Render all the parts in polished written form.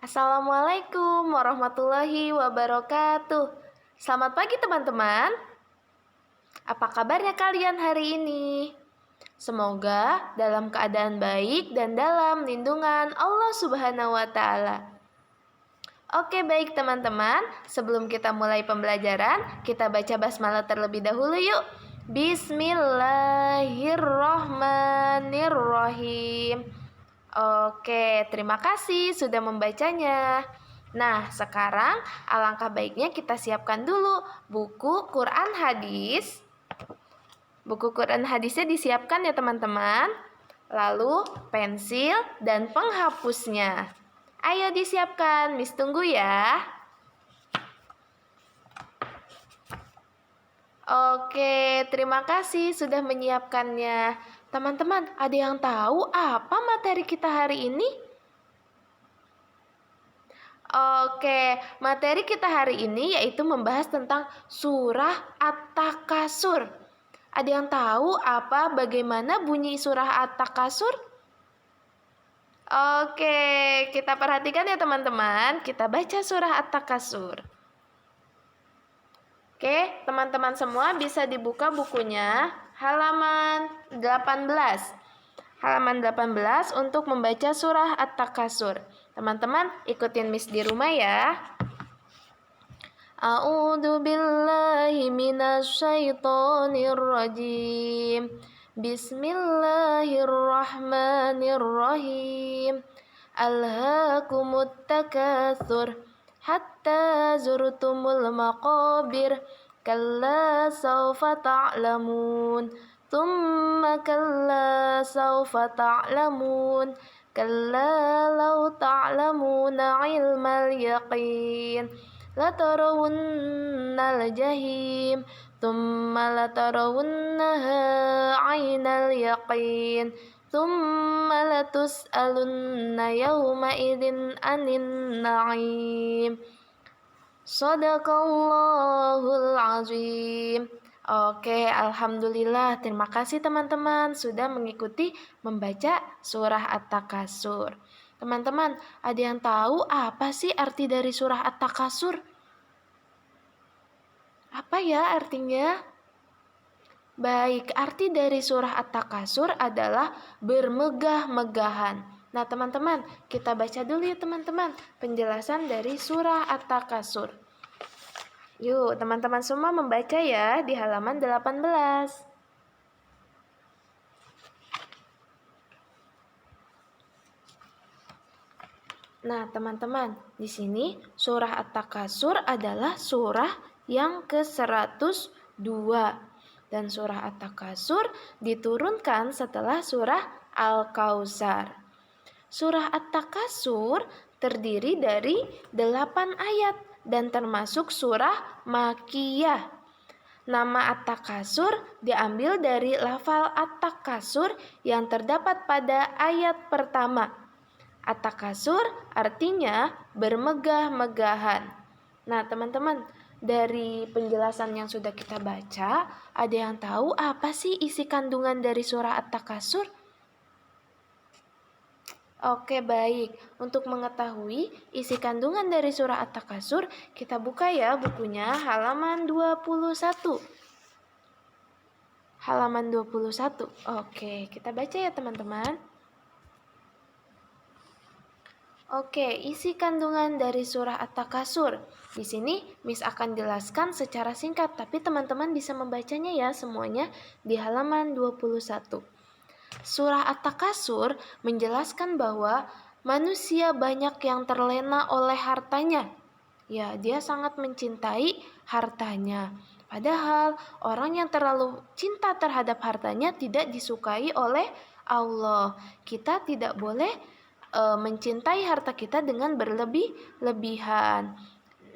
Assalamualaikum warahmatullahi wabarakatuh. Selamat pagi teman-teman. Apa kabarnya kalian hari ini? Semoga dalam keadaan baik dan dalam lindungan Allah Subhanahu wa taala. Oke, baik teman-teman, sebelum kita mulai pembelajaran, kita baca basmalah terlebih dahulu yuk. Bismillahirrahmanirrahim. Oke, terima kasih sudah membacanya. Nah, sekarang alangkah baiknya kita siapkan dulu buku Quran hadis. Buku Quran hadisnya disiapkan ya teman-teman. Lalu pensil dan penghapusnya. Ayo disiapkan, Miss tunggu ya. Oke, terima kasih sudah menyiapkannya. Teman-teman, ada yang tahu apa materi kita hari ini? Oke, materi kita hari ini yaitu membahas tentang surah At-Takasur. Ada yang tahu bagaimana bunyi surah At-Takasur? Oke, kita perhatikan ya teman-teman. Kita baca surah At-Takasur. Oke, teman-teman semua bisa dibuka bukunya halaman 18. Halaman 18 untuk membaca surah At-Takasur. Teman-teman ikutin Miss di rumah ya. A'udzu billahi minasyaitonir rajim. Bismillahirrahmanirrahim. Alhaakumut takatsur hatta zurtumul maqabir. Kalla sawfa ta'lamun. Thumma kalla sawfa ta'lamun. Kalla law ta'lamuna ilmal yaqin. Latarawunnal jahim. Thumma latarawunnaha aynal yaqin. Thumma latus'alunna yawma idin anin na'im. Shadaqallahul azim. Oke, alhamdulillah. Terima kasih teman-teman sudah mengikuti membaca surah At-Takasur. Teman-teman, ada yang tahu apa sih arti dari surah At-Takasur? Apa ya artinya? Baik, arti dari surah At-Takasur adalah bermegah-megahan. Nah teman-teman, kita baca dulu ya teman-teman penjelasan dari surah At-Takasur. Yuk teman-teman semua membaca ya di halaman 18. Nah teman-teman, di sini surah At-Takasur adalah surah yang ke-102. Dan surah At-Takasur diturunkan setelah surah Al-Kautsar. Surah At-Takasur terdiri dari 8 ayat dan termasuk surah Makkiyah. Nama At-Takasur diambil dari lafal At-Takasur yang terdapat pada ayat pertama. At-Takasur artinya bermegah-megahan. Nah teman-teman, dari penjelasan yang sudah kita baca, ada yang tahu apa sih isi kandungan dari surah At-Takasur? Oke, baik. Untuk mengetahui isi kandungan dari surah At-Takasur, kita buka ya bukunya halaman 21. Halaman 21. Oke, kita baca ya teman-teman. Oke, isi kandungan dari surah At-Takasur. Di sini Miss akan jelaskan secara singkat, tapi teman-teman bisa membacanya ya semuanya di halaman 21. Surah At-Takasur menjelaskan bahwa manusia banyak yang terlena oleh hartanya. Ya, dia sangat mencintai hartanya. Padahal orang yang terlalu cinta terhadap hartanya tidak disukai oleh Allah. Kita tidak boleh mencintai harta kita dengan berlebih-lebihan.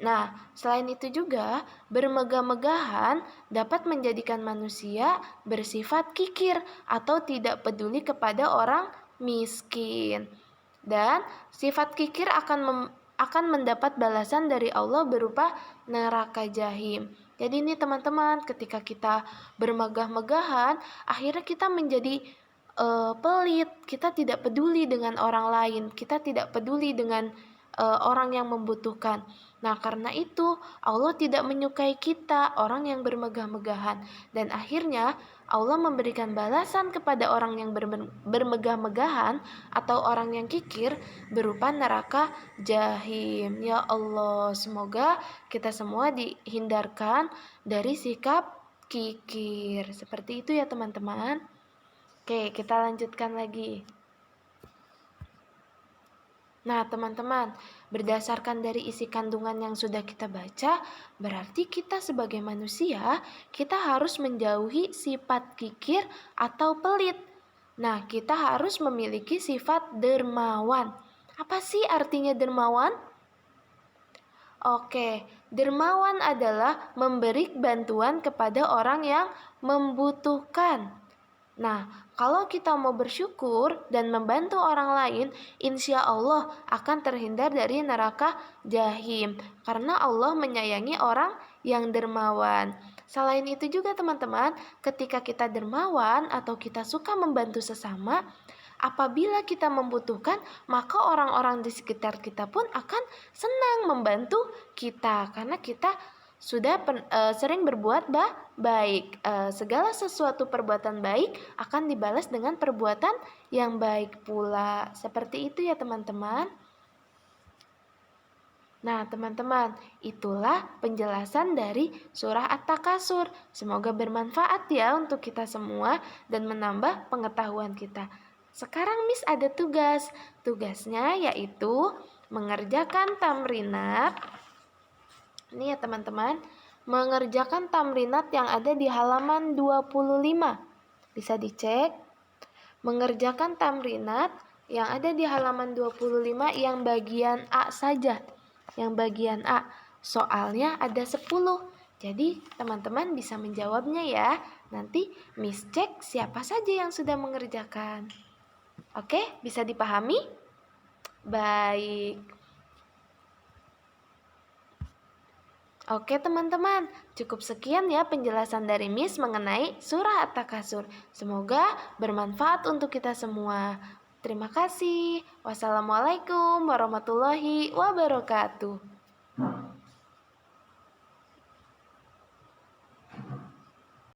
Nah, selain itu juga bermegah-megahan dapat menjadikan manusia bersifat kikir atau tidak peduli kepada orang miskin. Dan sifat kikir akan mendapat balasan dari Allah berupa neraka jahim. Jadi ini teman-teman, ketika kita bermegah-megahan, akhirnya kita menjadi pelit. Kita tidak peduli dengan orang lain. Kita tidak peduli dengan orang yang membutuhkan. Nah, karena itu Allah tidak menyukai kita, orang yang bermegah-megahan. Dan akhirnya Allah memberikan balasan kepada orang yang bermegah-megahan atau orang yang kikir berupa neraka jahim. Ya Allah, semoga kita semua dihindarkan dari sikap kikir. Seperti itu ya teman-teman. Oke, kita lanjutkan lagi. Nah, teman-teman, berdasarkan dari isi kandungan yang sudah kita baca, berarti kita sebagai manusia, kita harus menjauhi sifat kikir atau pelit. Nah, kita harus memiliki sifat dermawan. Apa sih artinya dermawan? Oke, dermawan adalah memberi bantuan kepada orang yang membutuhkan. Nah, kalau kita mau bersyukur dan membantu orang lain, insya Allah akan terhindar dari neraka jahim. Karena Allah menyayangi orang yang dermawan. Selain itu juga teman-teman, ketika kita dermawan atau kita suka membantu sesama, apabila kita membutuhkan, maka orang-orang di sekitar kita pun akan senang membantu kita. Karena kita sudah sering berbuat baik. Segala sesuatu perbuatan baik akan dibalas dengan perbuatan yang baik pula. Seperti itu ya teman-teman. Nah teman-teman, itulah penjelasan dari surah At-Takasur. Semoga bermanfaat ya untuk kita semua dan menambah pengetahuan kita. Sekarang Miss ada tugas. Tugasnya yaitu mengerjakan tamrinat. Ini ya teman-teman, mengerjakan tamrinat yang ada di halaman 25. Bisa dicek. Mengerjakan tamrinat yang ada di halaman 25 yang bagian A saja. Yang bagian A. Soalnya ada 10. Jadi teman-teman bisa menjawabnya ya. Nanti Miss cek siapa saja yang sudah mengerjakan. Oke, bisa dipahami? Baik. Oke teman-teman, cukup sekian ya penjelasan dari Miss mengenai surah At-Takasur. Semoga bermanfaat untuk kita semua. Terima kasih. Wassalamualaikum warahmatullahi wabarakatuh.